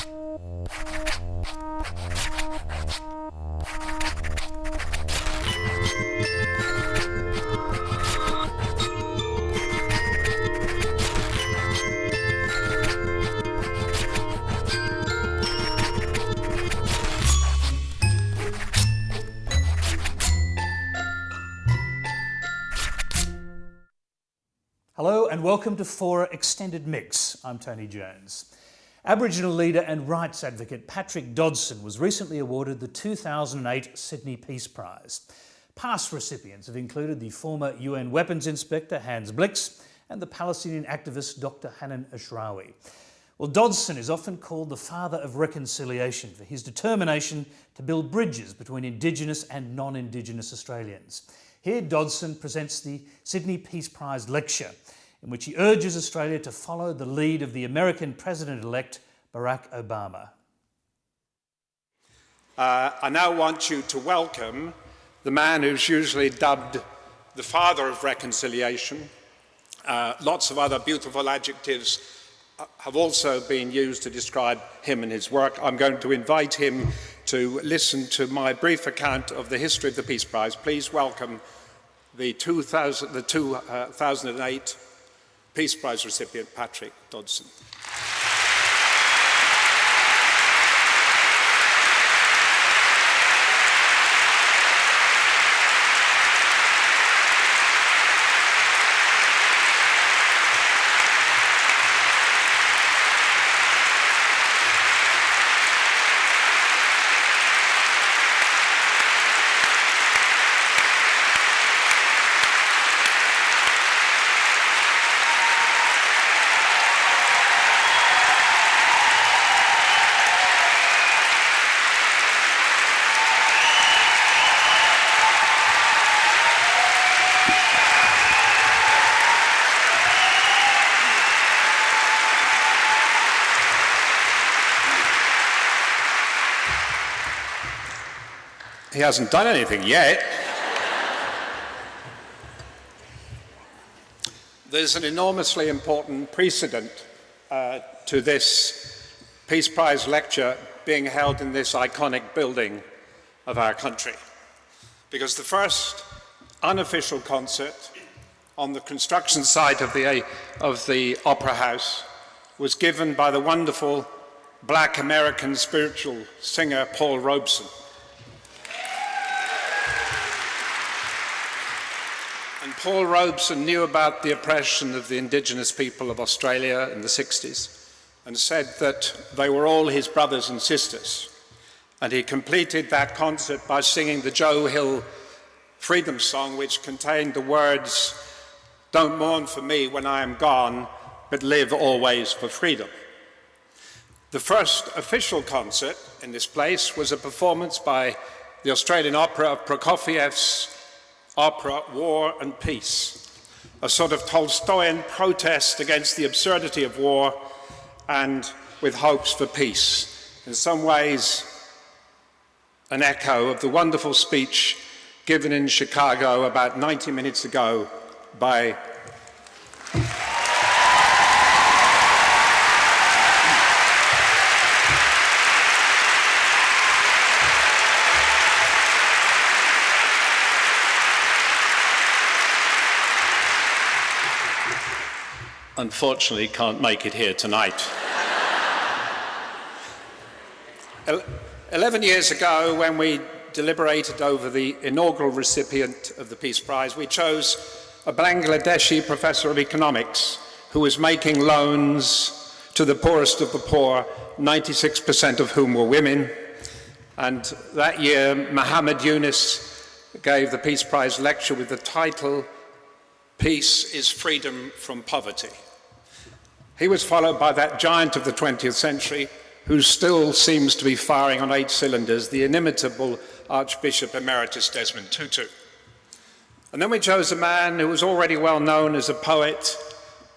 Hello and welcome to Fora Extended Mix. I'm Tony Jones. Aboriginal leader and rights advocate Patrick Dodson was recently awarded the 2008 Sydney Peace Prize. Past recipients have included the former UN weapons inspector Hans Blix and the Palestinian activist Dr. Hanan Ashrawi. Well, Dodson is often called the father of reconciliation for his determination to build bridges between Indigenous and non-Indigenous Australians. Here Dodson presents the Sydney Peace Prize lecture, in which he urges Australia to follow the lead of the American President-elect Barack Obama. I now want you to welcome the man who's usually dubbed the father of reconciliation. Lots of other beautiful adjectives have also been used to describe him and his work. I'm going to invite him to listen to my brief account of the history of the Peace Prize. Please welcome the 2008 Peace Prize recipient, Patrick Dodson. He hasn't done anything yet. There's an enormously important precedent to this Peace Prize lecture being held in this iconic building of our country. Because the first unofficial concert on the construction site of the Opera House was given by the wonderful Black American spiritual singer Paul Robeson. And Paul Robeson knew about the oppression of the Indigenous people of Australia in the 60s and said that they were all his brothers and sisters. And he completed that concert by singing the Joe Hill freedom song, which contained the words, "Don't mourn for me when I am gone, but live always for freedom." The first official concert in this place was a performance by the Australian Opera of Prokofiev's opera War and Peace, a sort of Tolstoyan protest against the absurdity of war and with hopes for peace. In some ways, an echo of the wonderful speech given in Chicago about 90 minutes ago by unfortunately can't make it here tonight. 11 years ago, when we deliberated over the inaugural recipient of the Peace Prize, we chose a Bangladeshi professor of economics who was making loans to the poorest of the poor, 96% of whom were women. And that year, Muhammad Yunus gave the Peace Prize lecture with the title, "Peace is Freedom from Poverty." He was followed by that giant of the 20th century, who still seems to be firing on 8 cylinders, the inimitable Archbishop Emeritus Desmond Tutu. And then we chose a man who was already well known as a poet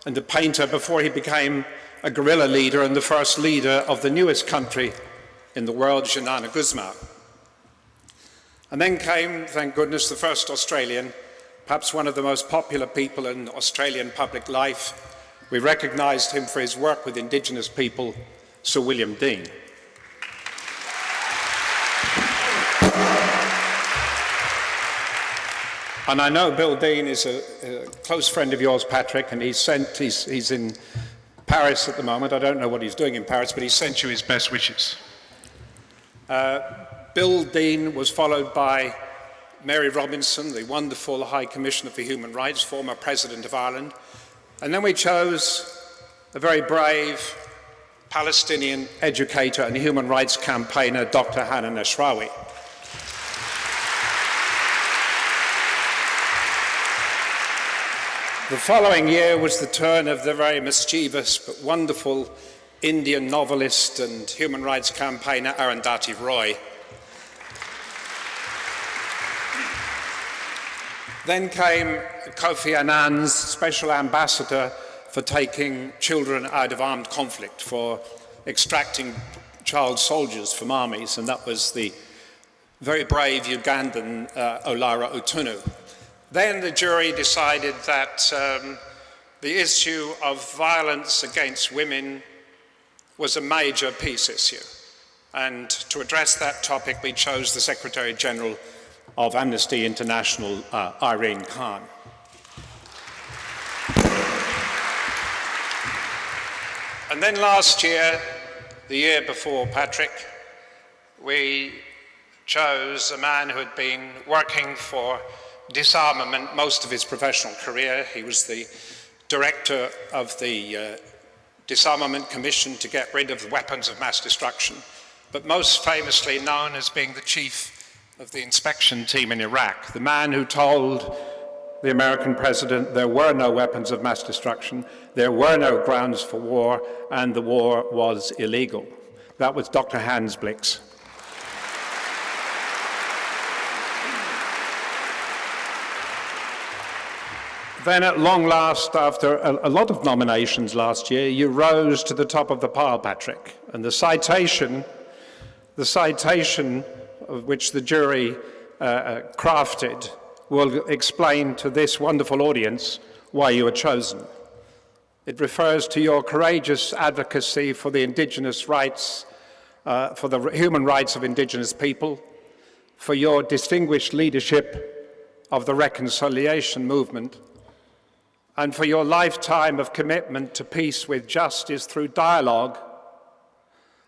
and a painter before he became a guerrilla leader and the first leader of the newest country in the world, Xanana Gusmao. And then came, thank goodness, the first Australian, perhaps one of the most popular people in Australian public life. We recognised him for his work with Indigenous people, Sir William Dean. And I know Bill Dean is a close friend of yours, Patrick, and he's in Paris at the moment. I don't know what he's doing in Paris, but he sent you his best wishes. Bill Dean was followed by Mary Robinson, the wonderful High Commissioner for Human Rights, former President of Ireland. And then we chose a very brave Palestinian educator and human rights campaigner, Dr. Hanan Ashrawi. The following year was the turn of the very mischievous but wonderful Indian novelist and human rights campaigner Arundhati Roy. Then came Kofi Annan's special ambassador for taking children out of armed conflict, for extracting child soldiers from armies, and that was the very brave Ugandan Olara Otunu. Then the jury decided that the issue of violence against women was a major peace issue. And to address that topic, we chose the Secretary General of Amnesty International, Irene Khan. And then last year, the year before Patrick, we chose a man who had been working for disarmament most of his professional career. He was the director of the Disarmament Commission to get rid of the weapons of mass destruction, but most famously known as being the chief of the inspection team in Iraq, the man who told the American president there were no weapons of mass destruction, there were no grounds for war, and the war was illegal. That was Dr. Hans Blix. Then at long last, after a lot of nominations last year, you rose to the top of the pile, Patrick. And the citation of which the jury crafted will explain to this wonderful audience why you were chosen. It refers to your courageous advocacy for the Indigenous rights, for the human rights of Indigenous people, for your distinguished leadership of the reconciliation movement, and for your lifetime of commitment to peace with justice through dialogue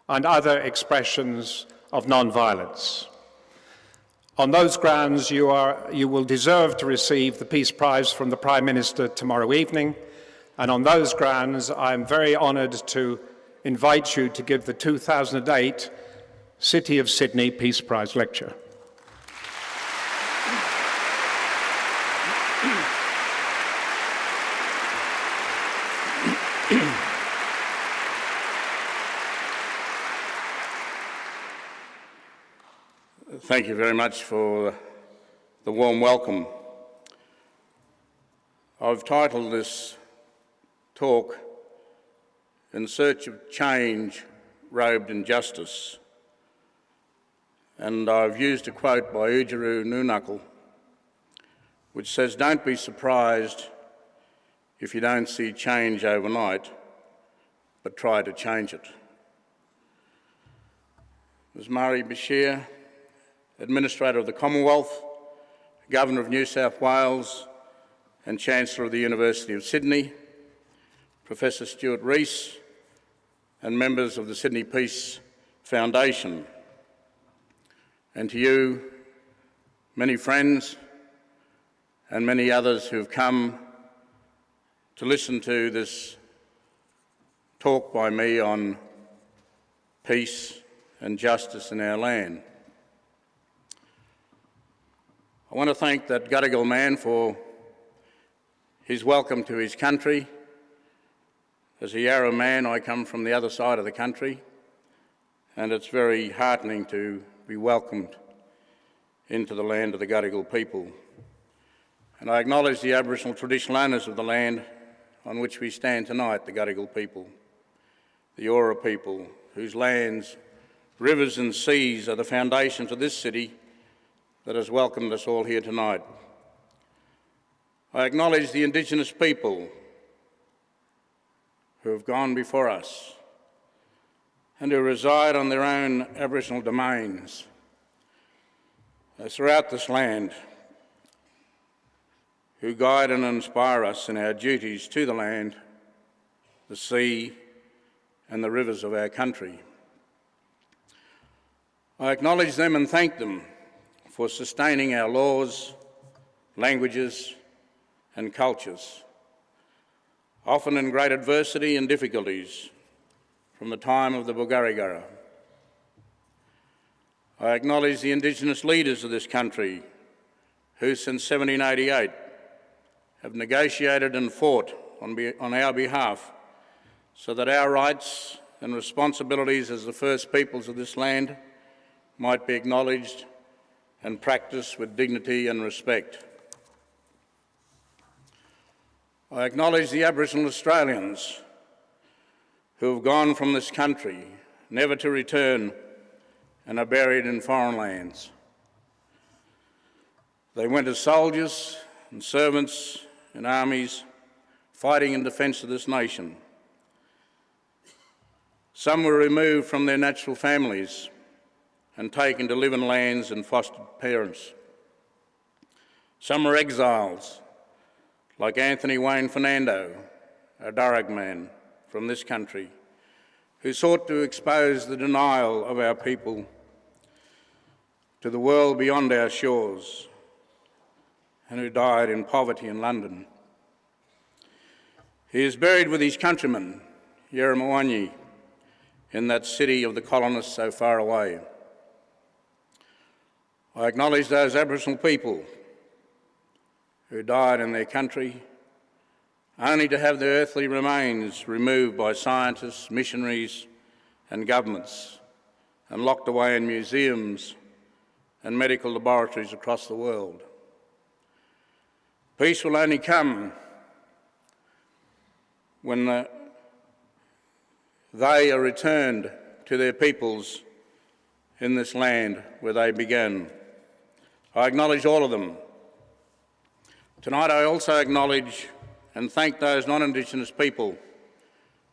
and other expressions of non-violence. On those grounds, you will deserve to receive the Peace Prize from the Prime Minister tomorrow evening, and on those grounds, I'm very honoured to invite you to give the 2008 City of Sydney Peace Prize lecture. Thank you very much for the warm welcome. I've titled this talk, In Search of Change Robed in Justice, and I've used a quote by Oodgeroo Noonuccal, which says, "Don't be surprised if you don't see change overnight, but try to change it." Ms. Mari Bashir, Administrator of the Commonwealth, Governor of New South Wales and Chancellor of the University of Sydney, Professor Stuart Rees and members of the Sydney Peace Foundation, and to you, many friends and many others who have come to listen to this talk by me on peace and justice in our land. I want to thank that Gadigal man for his welcome to his country. As a Yarra man, I come from the other side of the country, and it's very heartening to be welcomed into the land of the Gadigal people. And I acknowledge the Aboriginal traditional owners of the land on which we stand tonight, the Gadigal people, the Eora people, whose lands, rivers and seas are the foundations of this city that has welcomed us all here tonight. I acknowledge the Indigenous people who have gone before us and who reside on their own Aboriginal domains throughout this land, who guide and inspire us in our duties to the land, the sea, and the rivers of our country. I acknowledge them and thank them for sustaining our laws, languages, and cultures, often in great adversity and difficulties from the time of the Bulgarigara. I acknowledge the Indigenous leaders of this country who, since 1788, have negotiated and fought on our behalf so that our rights and responsibilities as the first peoples of this land might be acknowledged and practiced with dignity and respect. I acknowledge the Aboriginal Australians who have gone from this country, never to return, and are buried in foreign lands. They went as soldiers and servants in armies, fighting in defence of this nation. Some were removed from their natural families and taken to live in lands and fostered parents. Some were exiles, like Anthony Wayne Fernando, a Darug man from this country, who sought to expose the denial of our people to the world beyond our shores, and who died in poverty in London. He is buried with his countrymen, Yeramawanyi, in that city of the colonists so far away. I acknowledge those Aboriginal people who died in their country only to have their earthly remains removed by scientists, missionaries and governments and locked away in museums and medical laboratories across the world. Peace will only come when they are returned to their peoples in this land where they began. I acknowledge all of them. Tonight I also acknowledge and thank those non-Indigenous people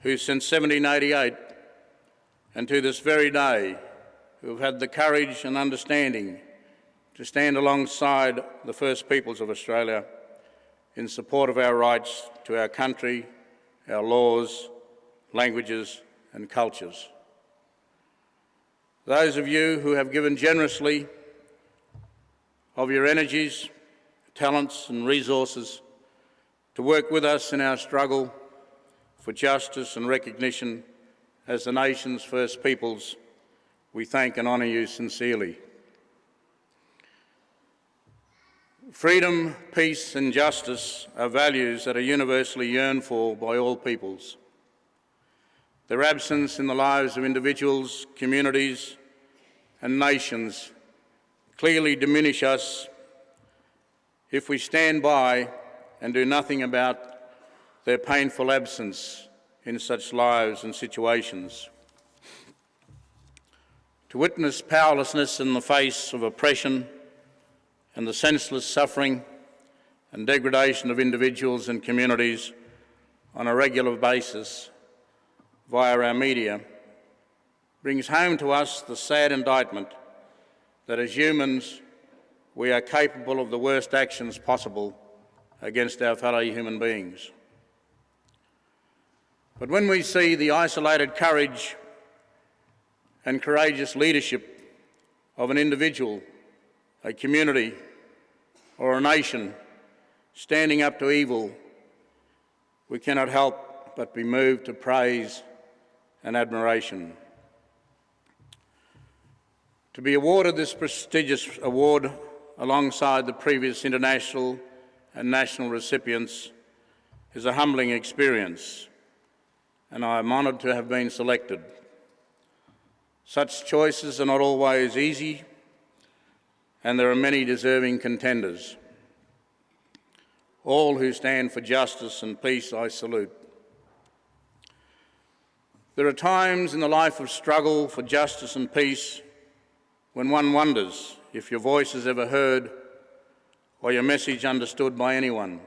who since 1788 and to this very day who have had the courage and understanding to stand alongside the First Peoples of Australia in support of our rights to our country, our laws, languages and cultures. Those of you who have given generously of your energies, talents and resources to work with us in our struggle for justice and recognition as the nation's first peoples, we thank and honour you sincerely. Freedom, peace and justice are values that are universally yearned for by all peoples. Their absence in the lives of individuals, communities and nations clearly diminish us if we stand by and do nothing about their painful absence in such lives and situations. To witness powerlessness in the face of oppression and the senseless suffering and degradation of individuals and communities on a regular basis via our media brings home to us the sad indictment that as humans we are capable of the worst actions possible against our fellow human beings. But when we see the isolated courage and courageous leadership of an individual, a community or a nation standing up to evil, we cannot help but be moved to praise and admiration. To be awarded this prestigious award alongside the previous international and national recipients is a humbling experience, and I am honoured to have been selected. Such choices are not always easy, and there are many deserving contenders. All who stand for justice and peace I salute. There are times in the life of struggle for justice and peace when one wonders if your voice is ever heard or your message understood by anyone.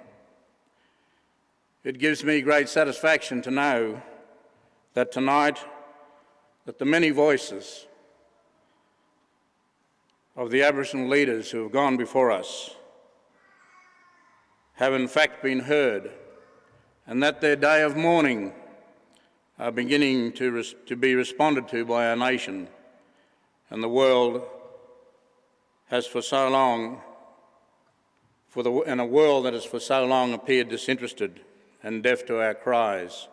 It gives me great satisfaction to know that tonight that the many voices of the Aboriginal leaders who have gone before us have in fact been heard, and that their day of mourning are beginning to be responded to by our nation and the world has for so long, in a world that has for so long appeared disinterested and deaf to our cries.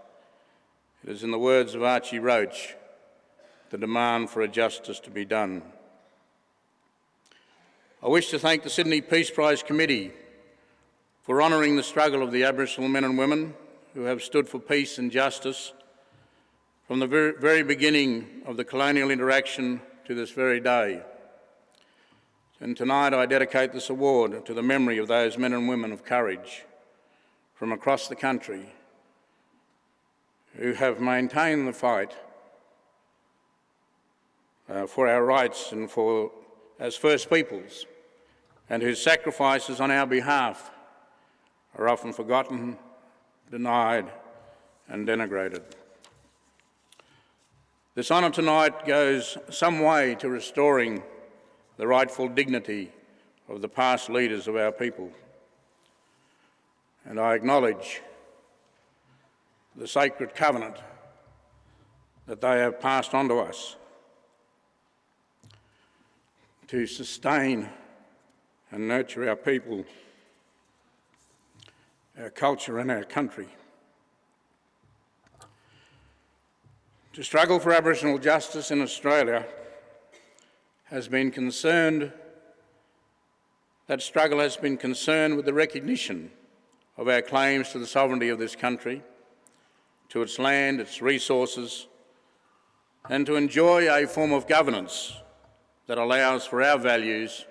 It is, in the words of Archie Roach, the demand for a justice to be done. I wish to thank the Sydney Peace Prize Committee for honouring the struggle of the Aboriginal men and women who have stood for peace and justice from the very beginning of the colonial interaction to this very day. And tonight I dedicate this award to the memory of those men and women of courage from across the country who have maintained the fight for our rights and as First Peoples, and whose sacrifices on our behalf are often forgotten, denied and denigrated. This honour tonight goes some way to restoring the rightful dignity of the past leaders of our people, and I acknowledge the sacred covenant that they have passed on to us to sustain and nurture our people, our culture and our country. To struggle for Aboriginal justice in Australia that struggle has been concerned with the recognition of our claims to the sovereignty of this country, to its land, its resources, and to enjoy a form of governance that allows for our values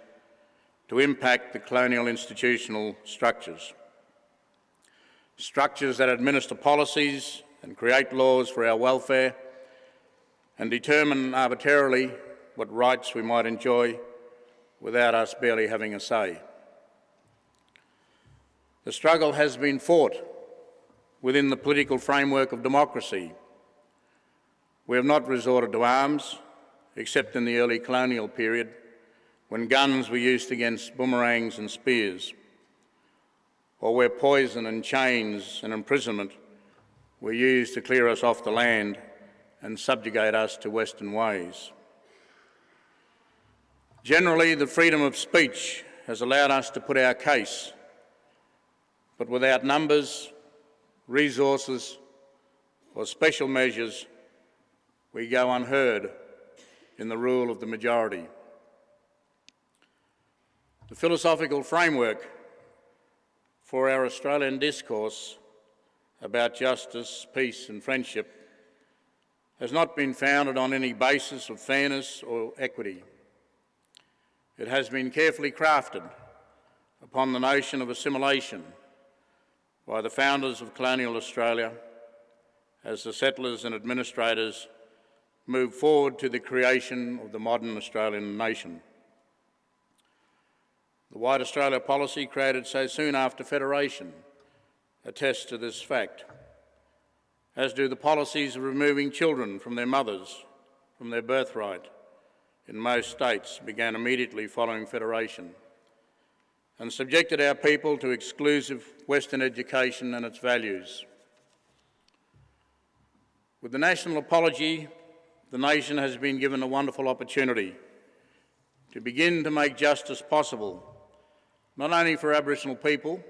to impact the colonial institutional structures. Structures that administer policies and create laws for our welfare and determine arbitrarily what rights we might enjoy without us barely having a say. The struggle has been fought within the political framework of democracy. We have not resorted to arms, except in the early colonial period, when guns were used against boomerangs and spears, or where poison and chains and imprisonment were used to clear us off the land and subjugate us to Western ways. Generally, the freedom of speech has allowed us to put our case, but without numbers, resources, or special measures, we go unheard in the rule of the majority. The philosophical framework for our Australian discourse about justice, peace and friendship has not been founded on any basis of fairness or equity. It has been carefully crafted upon the notion of assimilation by the founders of colonial Australia as the settlers and administrators moved forward to the creation of the modern Australian nation. The White Australia policy created so soon after Federation attests to this fact, as do the policies of removing children from their mothers, from their birthright, in most states began immediately following Federation, and subjected our people to exclusive Western education and its values. With the national apology, the nation has been given a wonderful opportunity to begin to make justice possible, not only for Aboriginal people,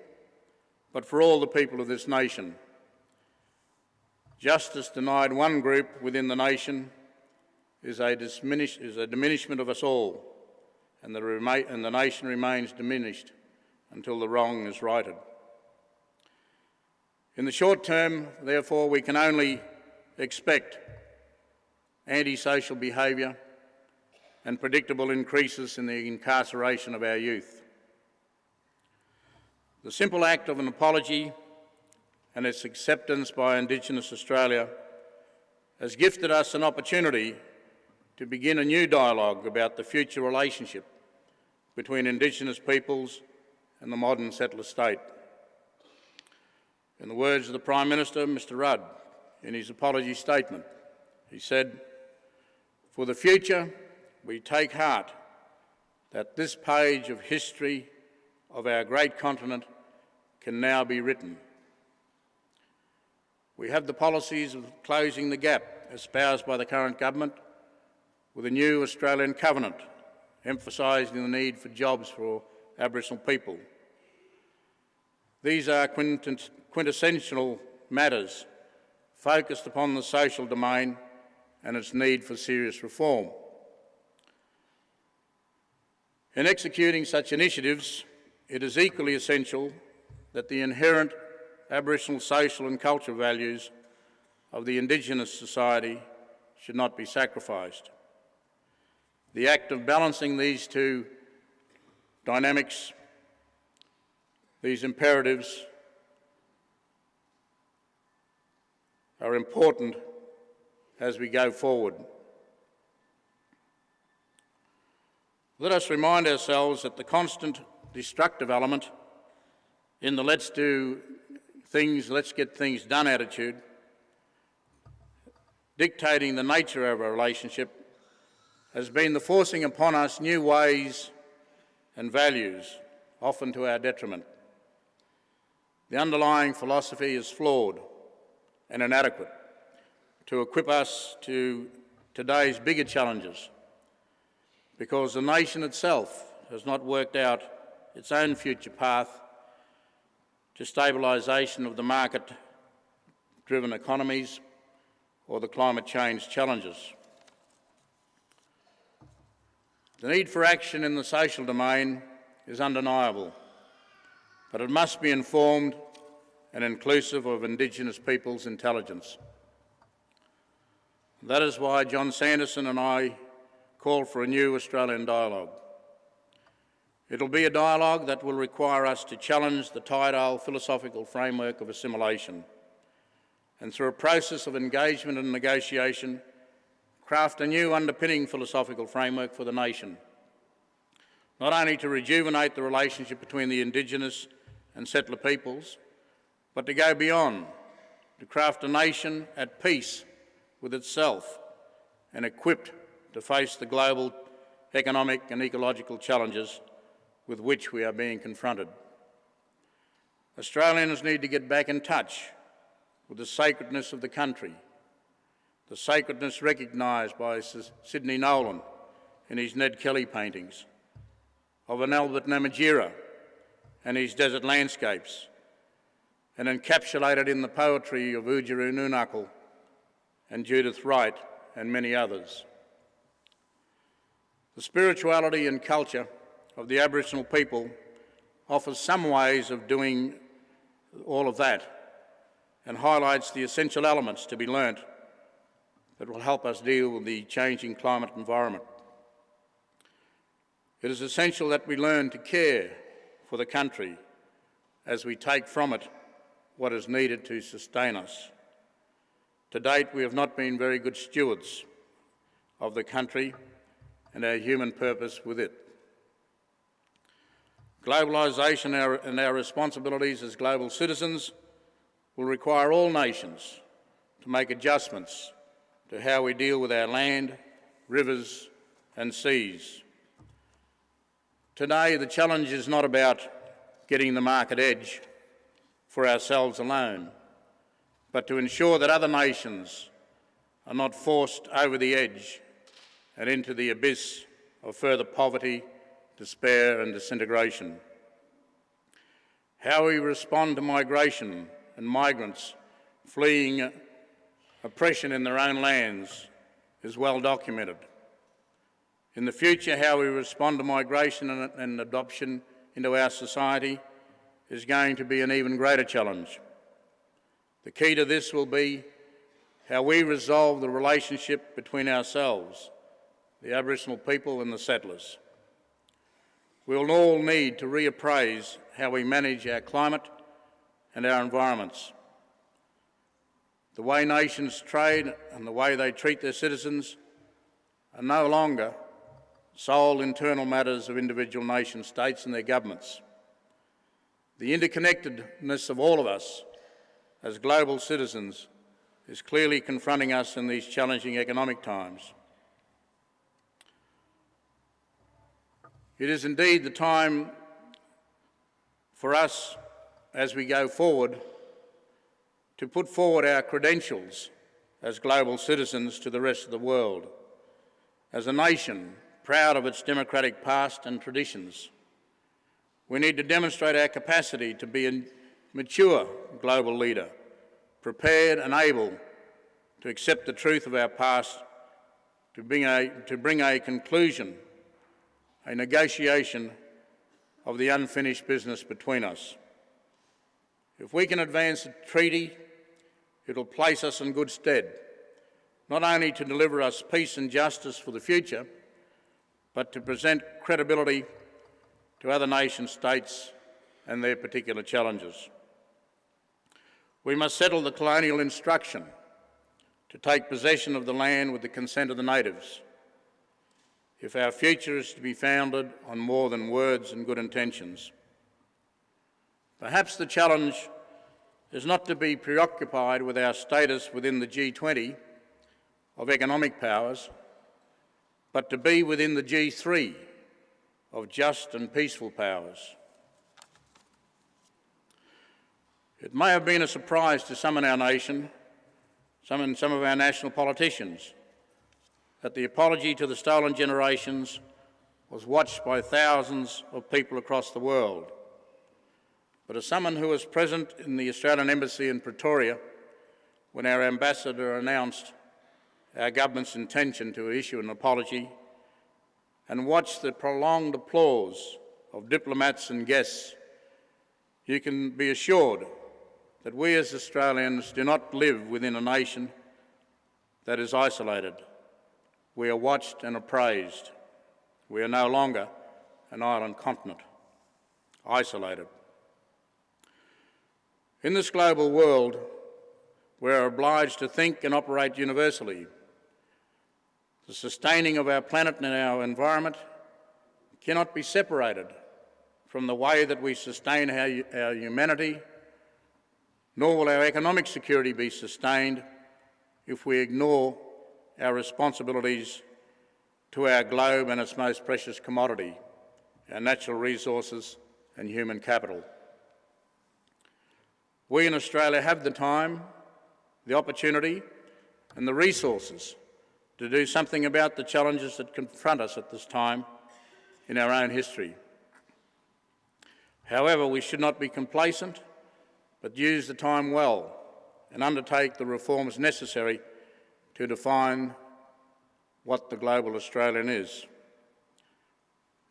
but for all the people of this nation. Justice denied one group within the nation is a diminishment of us all, and the nation remains diminished until the wrong is righted. In the short term, therefore, we can only expect antisocial behaviour and predictable increases in the incarceration of our youth. The simple act of an apology and its acceptance by Indigenous Australia has gifted us an opportunity to begin a new dialogue about the future relationship between Indigenous peoples and the modern settler state. In the words of the Prime Minister, Mr Rudd, in his apology statement, he said, For the future, we take heart that this page of history of our great continent can now be written. We have the policies of closing the gap espoused by the current government with a new Australian covenant emphasising the need for jobs for Aboriginal people. These are quintessential matters focused upon the social domain and its need for serious reform. In executing such initiatives, it is equally essential that the inherent Aboriginal social and cultural values of the Indigenous society should not be sacrificed. The act of balancing these two dynamics, these imperatives, are important as we go forward. Let us remind ourselves that the constant destructive element in the let's get things done attitude, dictating the nature of our relationship, has been the forcing upon us new ways and values, often to our detriment. The underlying philosophy is flawed and inadequate to equip us to today's bigger challenges, because the nation itself has not worked out its own future path to stabilisation of the market-driven economies or the climate change challenges. The need for action in the social domain is undeniable, but it must be informed and inclusive of Indigenous peoples' intelligence. That is why John Sanderson and I call for a new Australian dialogue. It'll be a dialogue that will require us to challenge the tidal philosophical framework of assimilation, and through a process of engagement and negotiation, craft a new underpinning philosophical framework for the nation, not only to rejuvenate the relationship between the Indigenous and settler peoples, but to go beyond, to craft a nation at peace with itself and equipped to face the global economic and ecological challenges with which we are being confronted. Australians need to get back in touch with the sacredness of the country, the sacredness recognised by Sidney Nolan in his Ned Kelly paintings, of an Albert Namatjira and his desert landscapes, and encapsulated in the poetry of Oodgeroo Noonuccal and Judith Wright and many others. The spirituality and culture of the Aboriginal people offers some ways of doing all of that and highlights the essential elements to be learnt that will help us deal with the changing climate environment. It is essential that we learn to care for the country as we take from it what is needed to sustain us. To date, we have not been very good stewards of the country and our human purpose with it. Globalisation and our responsibilities as global citizens will require all nations to make adjustments to how we deal with our land, rivers and seas. Today, the challenge is not about getting the market edge for ourselves alone, but to ensure that other nations are not forced over the edge and into the abyss of further poverty, despair and disintegration. How we respond to migration and migrants fleeing oppression in their own lands is well documented. In the future, how we respond to migration and adoption into our society is going to be an even greater challenge. The key to this will be how we resolve the relationship between ourselves, the Aboriginal people and the settlers. We will all need to reappraise how we manage our climate and our environments. The way nations trade and the way they treat their citizens are no longer sole internal matters of individual nation states and their governments. The interconnectedness of all of us as global citizens is clearly confronting us in these challenging economic times. It is indeed the time for us, as we go forward, to put forward our credentials as global citizens to the rest of the world, as a nation proud of its democratic past and traditions. We need to demonstrate our capacity to be a mature global leader, prepared and able to accept the truth of our past, to bring a conclusion, a negotiation of the unfinished business between us. If we can advance a treaty, it will place us in good stead, not only to deliver us peace and justice for the future, but to present credibility to other nation states and their particular challenges. We must settle the colonial instruction to take possession of the land with the consent of the natives, if our future is to be founded on more than words and good intentions. Perhaps the challenge is not to be preoccupied with our status within the G20 of economic powers, but to be within the G3 of just and peaceful powers. It may have been a surprise to some in our nation, some of our national politicians, that the apology to the stolen generations was watched by thousands of people across the world. But as someone who was present in the Australian Embassy in Pretoria when our ambassador announced our government's intention to issue an apology, and watched the prolonged applause of diplomats and guests, you can be assured that we as Australians do not live within a nation that is isolated. We are watched and appraised. We are no longer an island continent, isolated. In this global world, we are obliged to think and operate universally. The sustaining of our planet and our environment cannot be separated from the way that we sustain our humanity, nor will our economic security be sustained if we ignore our responsibilities to our globe and its most precious commodity, our natural resources and human capital. We in Australia have the time, the opportunity and the resources to do something about the challenges that confront us at this time in our own history. However, we should not be complacent, but use the time well and undertake the reforms necessary to define what the global Australian is.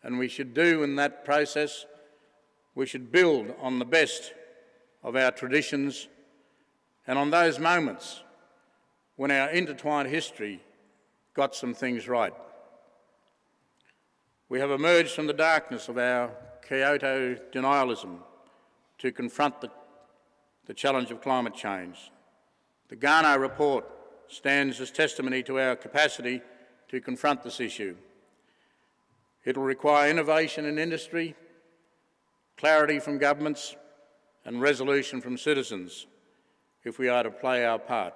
And we should do in that process, we should build on the best of our traditions and on those moments when our intertwined history got some things right. We have emerged from the darkness of our Kyoto denialism to confront the challenge of climate change. The Ghana report stands as testimony to our capacity to confront this issue. It will require innovation in industry, clarity from governments, and resolution from citizens if we are to play our part.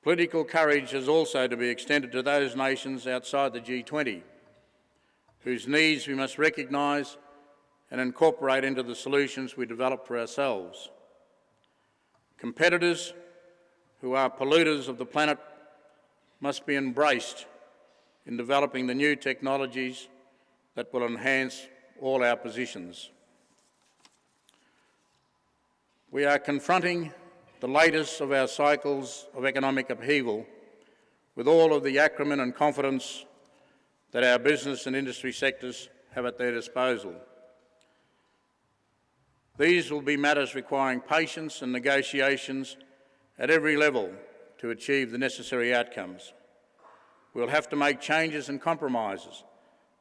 Political courage is also to be extended to those nations outside the G20, whose needs we must recognise and incorporate into the solutions we develop for ourselves. Competitors who are polluters of the planet must be embraced in developing the new technologies that will enhance all our positions. We are confronting the latest of our cycles of economic upheaval with all of the acumen and confidence that our business and industry sectors have at their disposal. These will be matters requiring patience and negotiations at every level to achieve the necessary outcomes. We'll have to make changes and compromises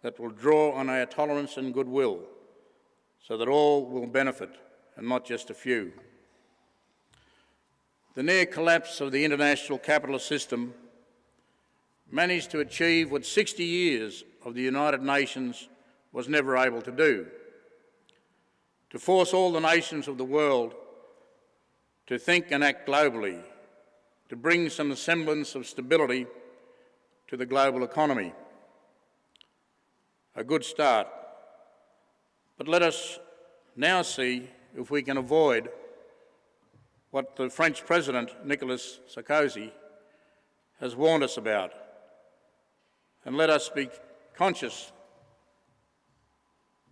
that will draw on our tolerance and goodwill so that all will benefit and not just a few. The near collapse of the international capitalist system managed to achieve what 60 years of the United Nations was never able to do: to force all the nations of the world to think and act globally, to bring some semblance of stability to the global economy. a good start. But let us now see if we can avoid what the French President, Nicolas Sarkozy, has warned us about. And let us be conscious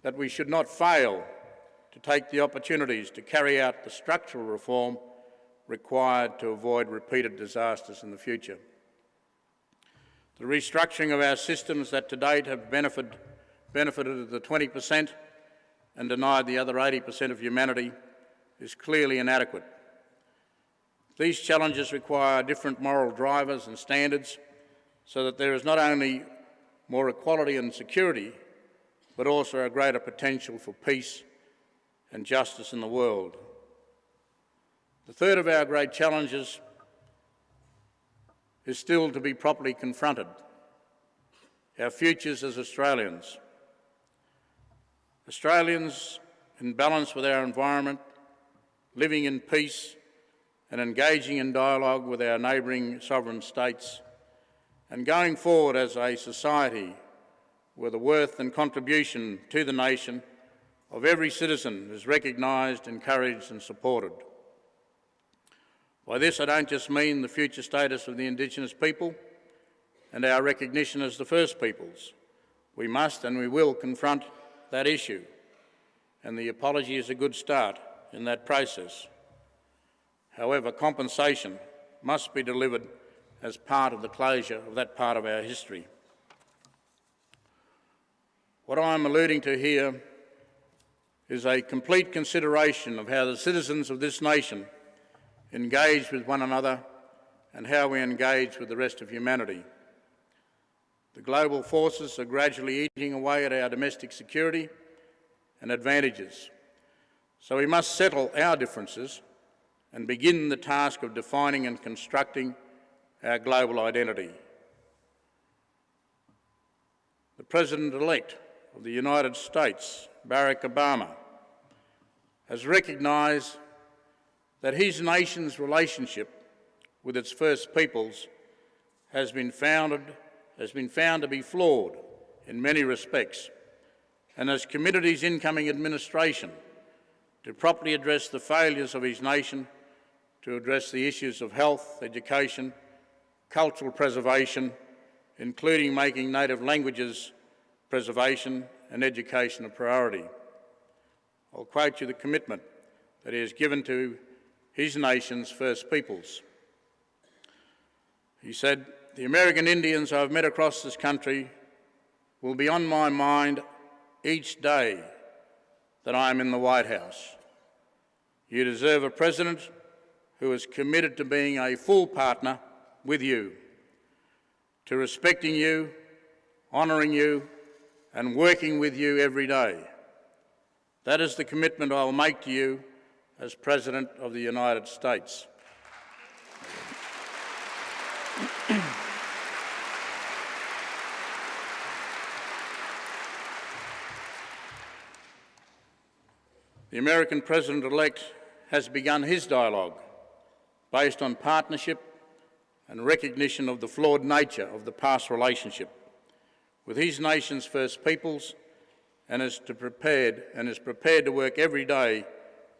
that we should not fail to take the opportunities to carry out the structural reform required to avoid repeated disasters in the future. The restructuring of our systems that to date have benefited the 20% and denied the other 80% of humanity is clearly inadequate. These challenges require different moral drivers and standards so that there is not only more equality and security, but also a greater potential for peace and justice in the world. The third of our great challenges is still to be properly confronted: our futures as Australians. Australians in balance with our environment, living in peace and engaging in dialogue with our neighbouring sovereign states, and going forward as a society where the worth and contribution to the nation of every citizen is recognised, encouraged and supported. By this I don't just mean the future status of the Indigenous people and our recognition as the First Peoples. We must and we will confront that issue, and the apology is a good start in that process. However, compensation must be delivered as part of the closure of that part of our history. What I'm alluding to here is a complete consideration of how the citizens of this nation engage with one another and how we engage with the rest of humanity. The global forces are gradually eating away at our domestic security and advantages. So we must settle our differences and begin the task of defining and constructing our global identity. The President-elect of the United States, Barack Obama, has recognised that his nation's relationship with its First Peoples has been found to be flawed in many respects, and has committed his incoming administration to properly address the failures of his nation, to address the issues of health, education, cultural preservation, including making native languages preservation and education a priority. I'll quote you the commitment that he has given to his nation's First Peoples. He said, "The American Indians I've met across this country will be on my mind each day that I am in the White House. You deserve a president who is committed to being a full partner with you, to respecting you, honouring you, and working with you every day. That is the commitment I will make to you as President of the United States." The American President-elect has begun his dialogue based on partnership and recognition of the flawed nature of the past relationship with his nation's First Peoples, and is prepared to work every day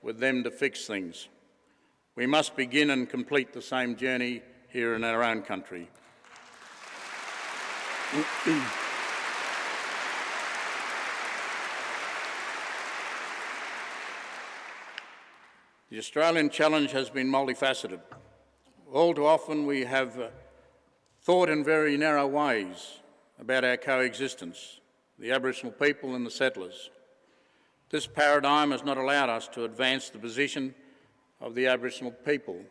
with them to fix things. We must begin and complete the same journey here in our own country. The Australian challenge has been multifaceted. All too often we have thought in very narrow ways about our coexistence, the Aboriginal people and the settlers. This paradigm has not allowed us to advance the position of the Aboriginal people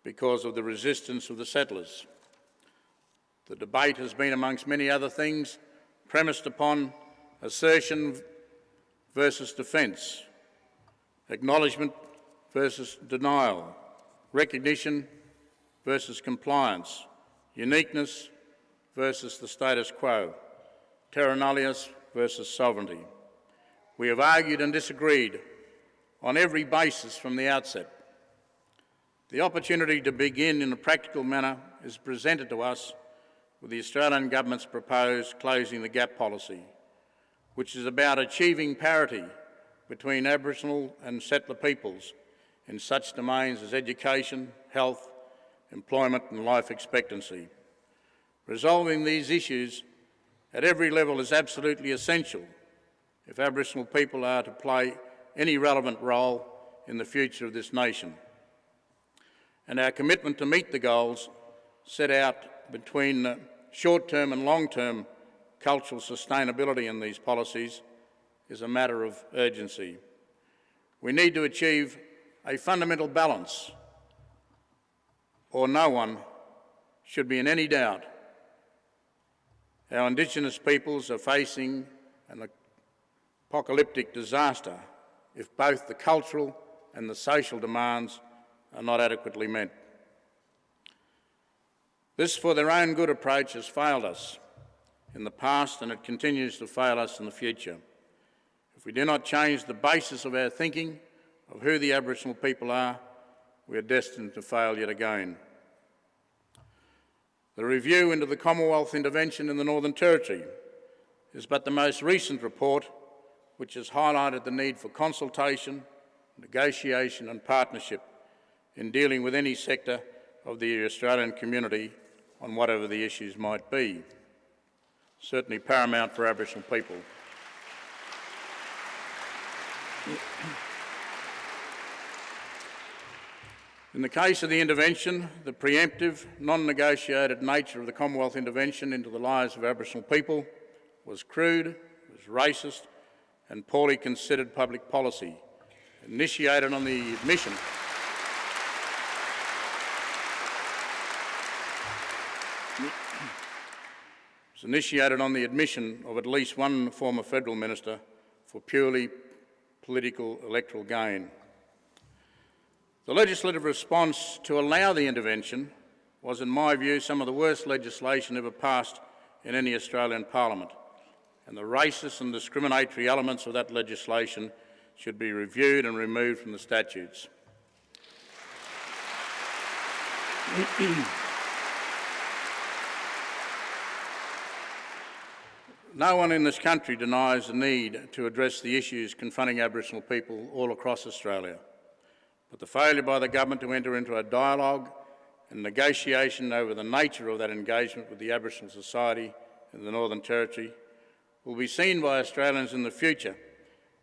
because of the resistance of the settlers. The debate has been, amongst many other things, premised upon assertion versus defence, acknowledgement versus denial, recognition versus compliance, uniqueness versus the status quo, terra nullius versus sovereignty. We have argued and disagreed on every basis from the outset. The opportunity to begin in a practical manner is presented to us with the Australian Government's proposed Closing the Gap policy, which is about achieving parity between Aboriginal and settler peoples in such domains as education, health, employment and life expectancy. Resolving these issues at every level is absolutely essential if Aboriginal people are to play any relevant role in the future of this nation. And our commitment to meet the goals set out between short-term and long-term cultural sustainability in these policies is a matter of urgency. We need to achieve a fundamental balance, or no one should be in any doubt. Our Indigenous peoples are facing an apocalyptic disaster if both the cultural and the social demands are not adequately met. This for their own good approach has failed us in the past and it continues to fail us in the future. If we do not change the basis of our thinking of who the Aboriginal people are, we are destined to fail yet again. The review into the Commonwealth intervention in the Northern Territory is but the most recent report which has highlighted the need for consultation, negotiation and partnership in dealing with any sector of the Australian community on whatever the issues might be. Certainly paramount for Aboriginal people. In the case of the intervention, the preemptive, non-negotiated nature of the Commonwealth intervention into the lives of Aboriginal people was crude, was racist and poorly considered public policy, initiated on the admission of at least one former federal minister for purely political electoral gain. The legislative response to allow the intervention was, in my view, some of the worst legislation ever passed in any Australian parliament, and the racist and discriminatory elements of that legislation should be reviewed and removed from the statutes. No one in this country denies the need to address the issues confronting Aboriginal people all across Australia. But the failure by the government to enter into a dialogue and negotiation over the nature of that engagement with the Aboriginal society in the Northern Territory will be seen by Australians in the future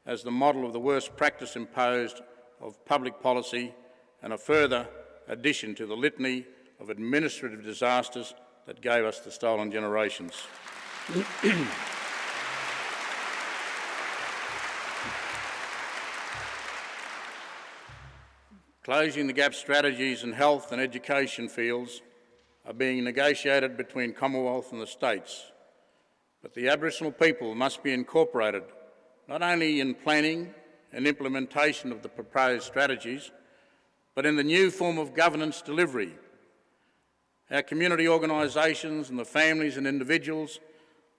as the model of the worst practice imposed of public policy and a further addition to the litany of administrative disasters that gave us the stolen generations. Closing the gap strategies in health and education fields are being negotiated between Commonwealth and the states, but the Aboriginal people must be incorporated not only in planning and implementation of the proposed strategies, but in the new form of governance delivery. Our community organisations and the families and individuals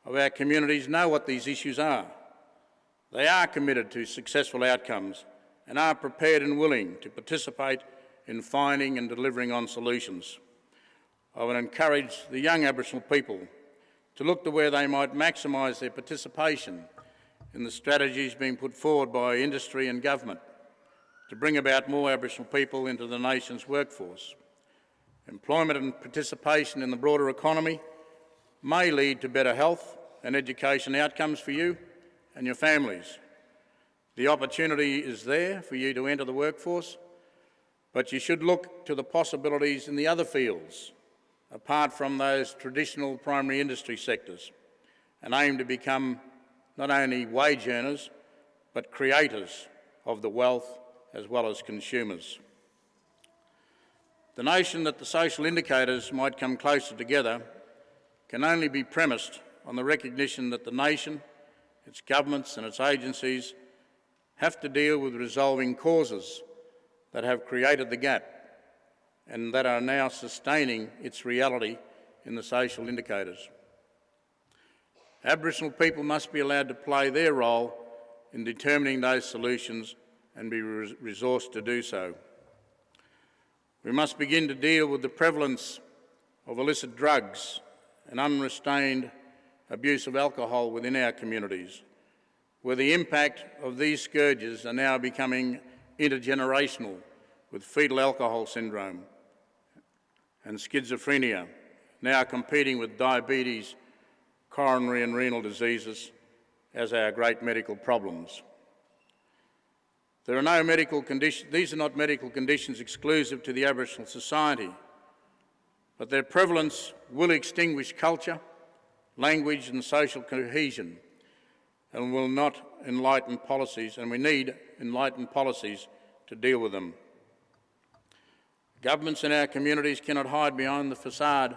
of our communities know what these issues are. They are committed to successful outcomes and are prepared and willing to participate in finding and delivering on solutions. I would encourage the young Aboriginal people to look to where they might maximise their participation in the strategies being put forward by industry and government to bring about more Aboriginal people into the nation's workforce. Employment and participation in the broader economy may lead to better health and education outcomes for you and your families. The opportunity is there for you to enter the workforce, but you should look to the possibilities in the other fields, apart from those traditional primary industry sectors, and aim to become not only wage earners, but creators of the wealth as well as consumers. The notion that the social indicators might come closer together can only be premised on the recognition that the nation, its governments and its agencies have to deal with resolving causes that have created the gap and that are now sustaining its reality in the social indicators. Aboriginal people must be allowed to play their role in determining those solutions and be resourced to do so. We must begin to deal with the prevalence of illicit drugs and unrestrained abuse of alcohol within our communities, where the impact of these scourges are now becoming intergenerational, with fetal alcohol syndrome and schizophrenia now competing with diabetes, coronary and renal diseases as our great medical problems. These are not medical conditions exclusive to the Aboriginal society, but their prevalence will extinguish culture, language and social cohesion, and will not enlighten policies, and we need enlightened policies to deal with them. Governments in our communities cannot hide behind the facade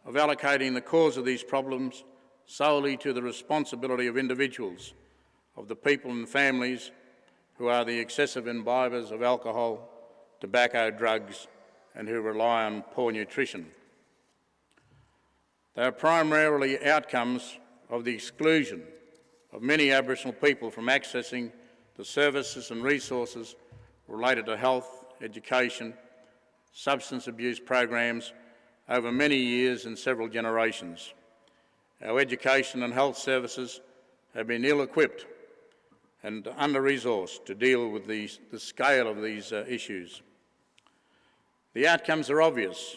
of allocating the cause of these problems solely to the responsibility of individuals, of the people and families who are the excessive imbibers of alcohol, tobacco, drugs, and who rely on poor nutrition. They are primarily outcomes of the exclusion of many Aboriginal people from accessing the services and resources related to health, education, substance abuse programs over many years and several generations. Our education and health services have been ill-equipped and under-resourced to deal with the scale of these issues. The outcomes are obvious.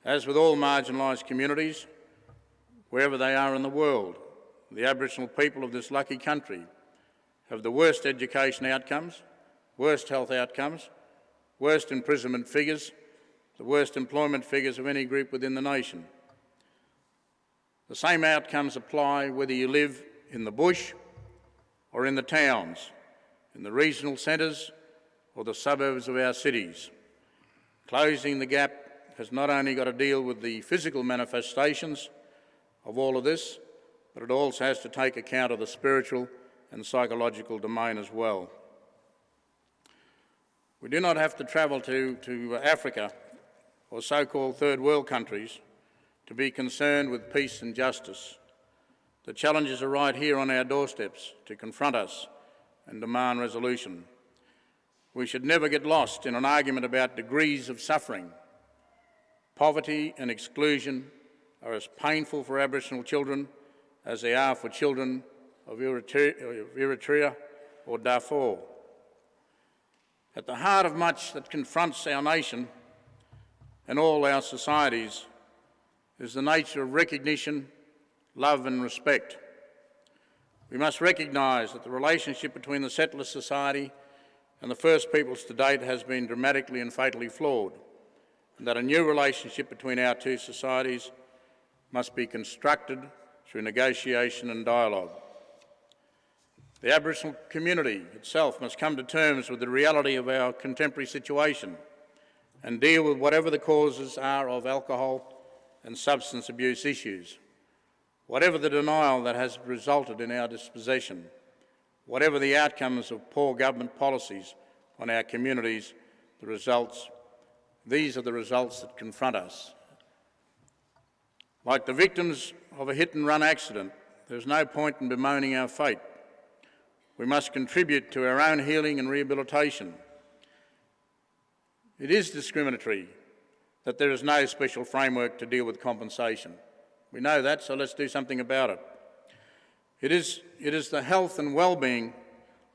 As with all marginalised communities, wherever they are in the world, the Aboriginal people of this lucky country have the worst education outcomes, worst health outcomes, worst imprisonment figures, the worst employment figures of any group within the nation. The same outcomes apply whether you live in the bush or in the towns, in the regional centres or the suburbs of our cities. Closing the gap has not only got to deal with the physical manifestations of all of this, but it also has to take account of the spiritual and psychological domain as well. We do not have to travel to Africa or so-called third world countries to be concerned with peace and justice. The challenges are right here on our doorsteps to confront us and demand resolution. We should never get lost in an argument about degrees of suffering. Poverty and exclusion are as painful for Aboriginal children as they are for children of Eritrea or Darfur. At the heart of much that confronts our nation and all our societies is the nature of recognition, love and respect. We must recognise that the relationship between the settler society and the First Peoples to date has been dramatically and fatally flawed, and that a new relationship between our two societies must be constructed through negotiation and dialogue. The Aboriginal community itself must come to terms with the reality of our contemporary situation and deal with whatever the causes are of alcohol and substance abuse issues, whatever the denial that has resulted in our dispossession, whatever the outcomes of poor government policies on our communities, these are the results that confront us. Like the victims of a hit-and-run accident, there's no point in bemoaning our fate. We must contribute to our own healing and rehabilitation. It is discriminatory that there is no special framework to deal with compensation. We know that, so let's do something about it. It is the health and well-being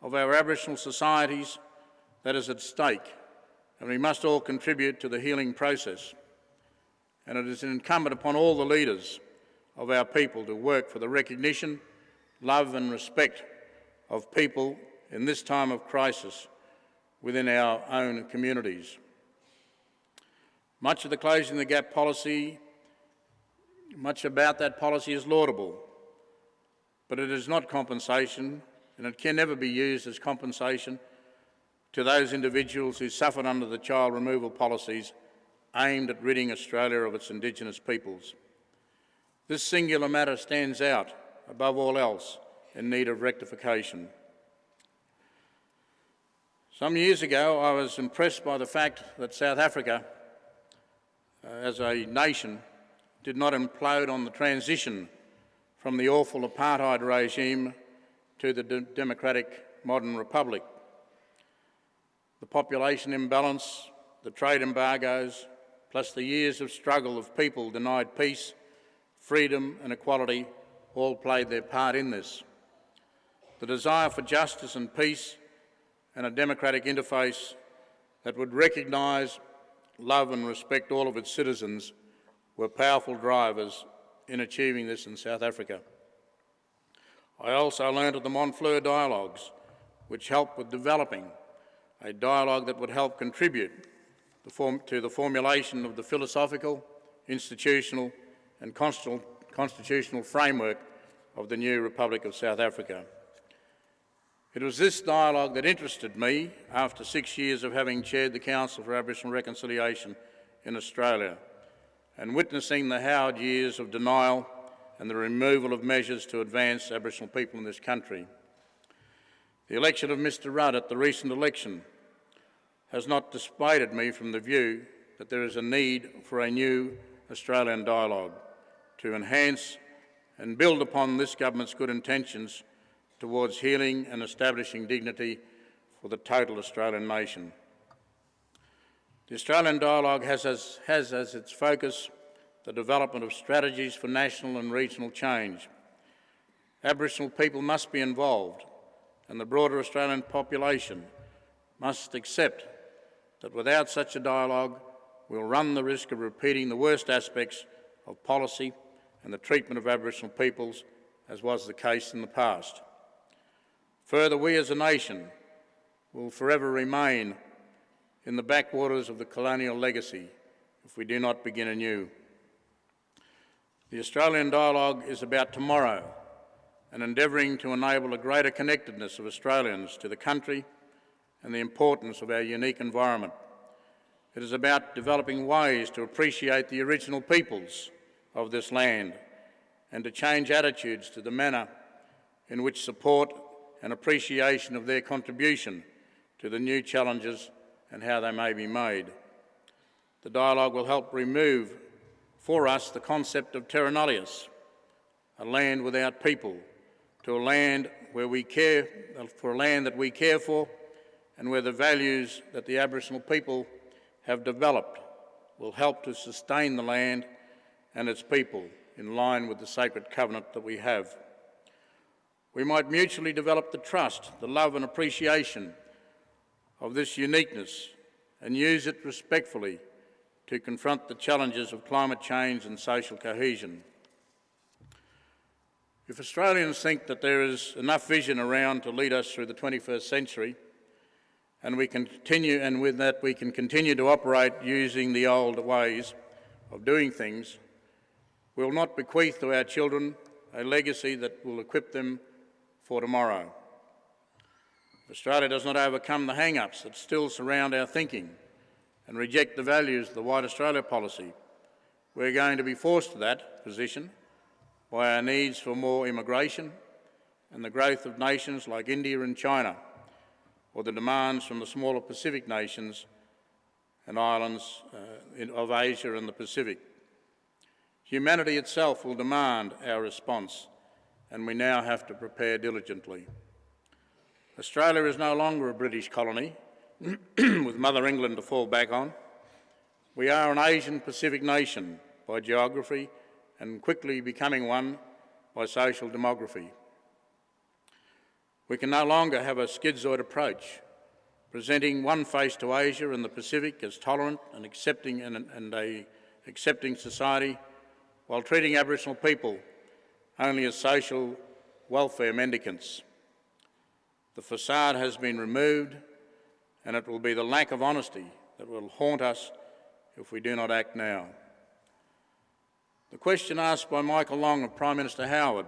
of our Aboriginal societies that is at stake, and we must all contribute to the healing process. And it is incumbent upon all the leaders of our people to work for the recognition, love and respect of people in this time of crisis within our own communities. Much of the Closing the Gap policy, much about that policy is laudable, but it is not compensation, and it can never be used as compensation to those individuals who suffered under the child removal policies aimed at ridding Australia of its Indigenous peoples. This singular matter stands out, above all else, in need of rectification. Some years ago, I was impressed by the fact that South Africa, as a nation, did not implode on the transition from the awful apartheid regime to the democratic modern republic. The population imbalance, the trade embargoes, plus the years of struggle of people denied peace, freedom and equality all played their part in this. the desire for justice and peace and a democratic interface that would recognise, love and respect all of its citizens were powerful drivers in achieving this in South Africa. I also learned of the Montfleur dialogues, which helped with developing a dialogue that would help contribute to the formulation of the philosophical, institutional and constitutional framework of the new Republic of South Africa. It was this dialogue that interested me after 6 years of having chaired the Council for Aboriginal Reconciliation in Australia and witnessing the Howard years of denial and the removal of measures to advance Aboriginal people in this country. The election of Mr Rudd at the recent election has not dissuaded me from the view that there is a need for a new Australian dialogue to enhance and build upon this government's good intentions towards healing and establishing dignity for the total Australian nation. The Australian dialogue has as its focus the development of strategies for national and regional change. Aboriginal people must be involved, and the broader Australian population must accept that without such a dialogue, we'll run the risk of repeating the worst aspects of policy and the treatment of Aboriginal peoples, as was the case in the past. Further, we as a nation will forever remain in the backwaters of the colonial legacy if we do not begin anew. The Australian dialogue is about tomorrow and endeavouring to enable a greater connectedness of Australians to the country and the importance of our unique environment. It is about developing ways to appreciate the original peoples of this land and to change attitudes to the manner in which support and appreciation of their contribution to the new challenges and how they may be made. The dialogue will help remove for us the concept of terra nullius, a land without people, to a land where we care for a land that we care for and where the values that the Aboriginal people have developed will help to sustain the land and its people in line with the sacred covenant that we have. We might mutually develop the trust, the love and appreciation of this uniqueness and use it respectfully to confront the challenges of climate change and social cohesion. If Australians think that there is enough vision around to lead us through the 21st century, and we can continue to operate using the old ways of doing things, we will not bequeath to our children a legacy that will equip them for tomorrow. If Australia does not overcome the hang-ups that still surround our thinking and reject the values of the White Australia policy, we're going to be forced to that position by our needs for more immigration and the growth of nations like India and China, or the demands from the smaller Pacific nations and islands of Asia and the Pacific. Humanity itself will demand our response, and we now have to prepare diligently. Australia is no longer a British colony with Mother England to fall back on. We are an Asian Pacific nation by geography and quickly becoming one by social demography. We can no longer have a schizoid approach, presenting one face to Asia and the Pacific as tolerant and accepting society, while treating Aboriginal people only as social welfare mendicants. The facade has been removed, and it will be the lack of honesty that will haunt us if we do not act now. The question asked by Michael Long of Prime Minister Howard,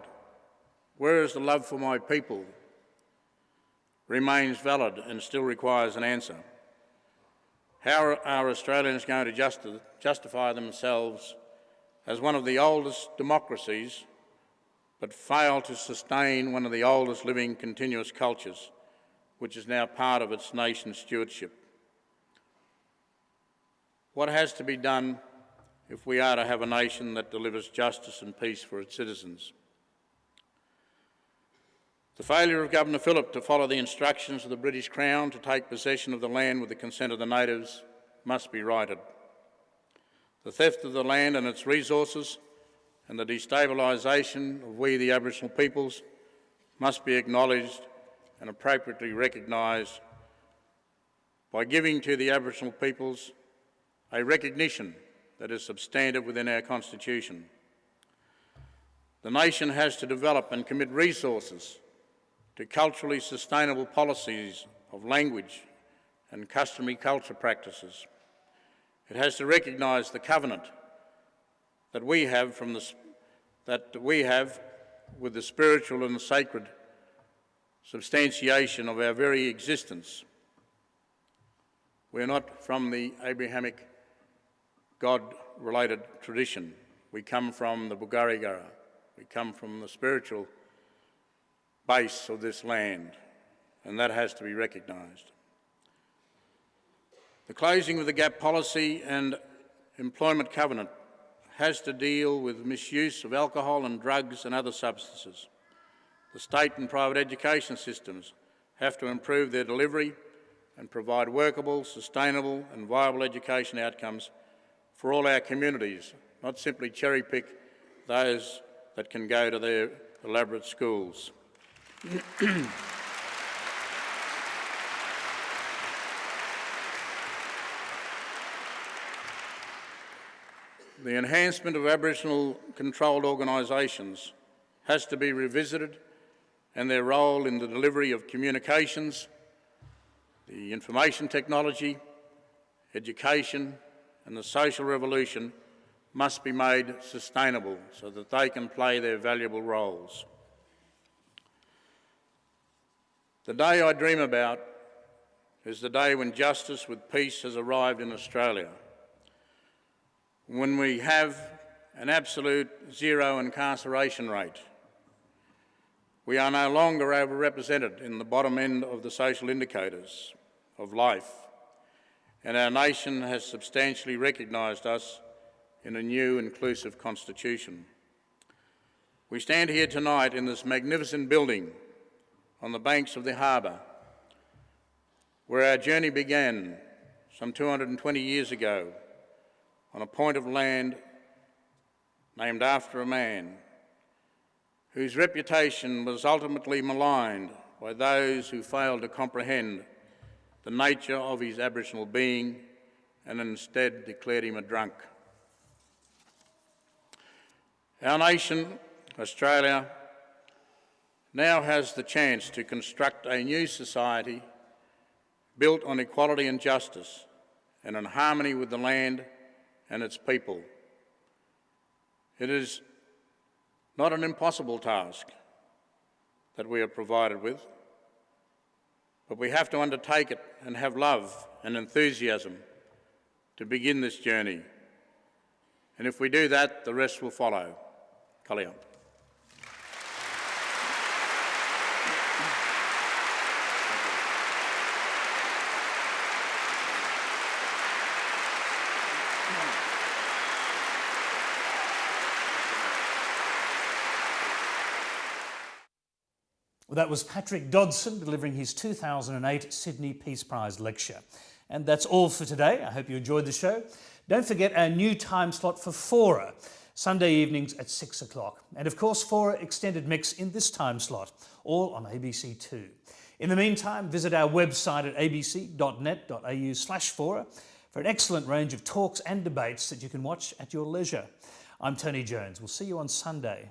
"Where is the love for my people?" remains valid and still requires an answer. How are Australians going to justify themselves as one of the oldest democracies but fail to sustain one of the oldest living continuous cultures, which is now part of its nation's stewardship? What has to be done if we are to have a nation that delivers justice and peace for its citizens? The failure of Governor Phillip to follow the instructions of the British Crown to take possession of the land with the consent of the natives must be righted. The theft of the land and its resources and the destabilisation of we, the Aboriginal peoples, must be acknowledged and appropriately recognised by giving to the Aboriginal peoples a recognition that is substantive within our Constitution. The nation has to develop and commit resources to culturally sustainable policies of language and customary culture practices. It has to recognise the covenant that we have with the spiritual and the sacred substantiation of our very existence. We're not from the Abrahamic God-related tradition. We come from the Bulgarigara. We come from the spiritual base of this land, and that has to be recognised. The Closing of the Gap policy and employment covenant has to deal with misuse of alcohol and drugs and other substances. The state and private education systems have to improve their delivery and provide workable, sustainable and viable education outcomes for all our communities, not simply cherry-pick those that can go to their elaborate schools. The enhancement of Aboriginal-controlled organisations has to be revisited, and their role in the delivery of communications, the information technology, education and the social revolution must be made sustainable so that they can play their valuable roles. The day I dream about is the day when justice with peace has arrived in Australia, when we have an absolute zero incarceration rate. We are no longer overrepresented in the bottom end of the social indicators of life, and our nation has substantially recognised us in a new inclusive constitution. We stand here tonight in this magnificent building on the banks of the harbour, where our journey began some 220 years ago, on a point of land named after a man whose reputation was ultimately maligned by those who failed to comprehend the nature of his Aboriginal being and instead declared him a drunk. Our nation, Australia, now has the chance to construct a new society built on equality and justice and in harmony with the land and its people. It is not an impossible task that we are provided with, but we have to undertake it and have love and enthusiasm to begin this journey. And if we do that, the rest will follow. Kaliyam. Well, that was Patrick Dodson delivering his 2008 Sydney Peace Prize lecture. And that's all for today. I hope you enjoyed the show. Don't forget our new time slot for Fora, Sunday evenings at 6 o'clock. And of course, Fora Extended Mix in this time slot, all on ABC2. In the meantime, visit our website at abc.net.au/Fora for an excellent range of talks and debates that you can watch at your leisure. I'm Tony Jones. We'll see you on Sunday.